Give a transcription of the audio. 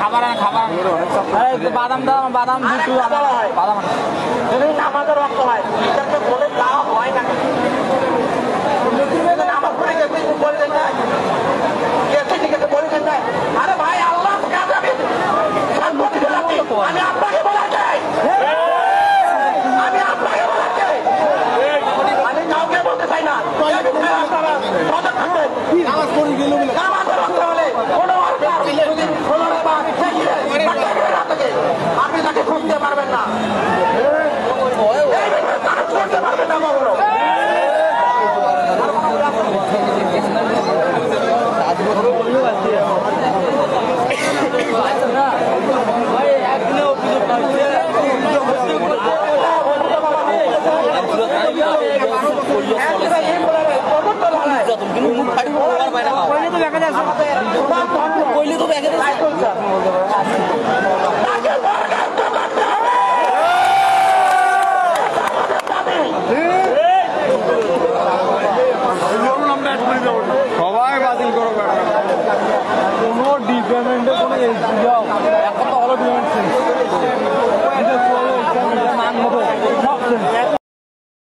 খাবার বাদাম দাও, বাদাম বাদাম যদি নামাজের রক্ত হয় এটাকে বলে দেওয়া হয় না। নামাজ পড়ে গেছে বললেন না গেছে ঠিক আছে বলছেন না। আরে ভাই আল্লাহ আমি আপনাকে বলা চাই, আমি আপনাকে বলা চাই, আমি কাউকে বলতে চাই না। আপনারা সজাগ থাকবেন। নামাজের রক্ত হলে কোনো আপনি তাকে খুঁজতে পারবেন না, করতে পারবেন না। কইলে তো দেখা যাচ্ছে সবাই বাতিল করো, কোনো ডিপেন্ডেন্টে কোনো এখন তো হলো ডিপেন্ডেন্ট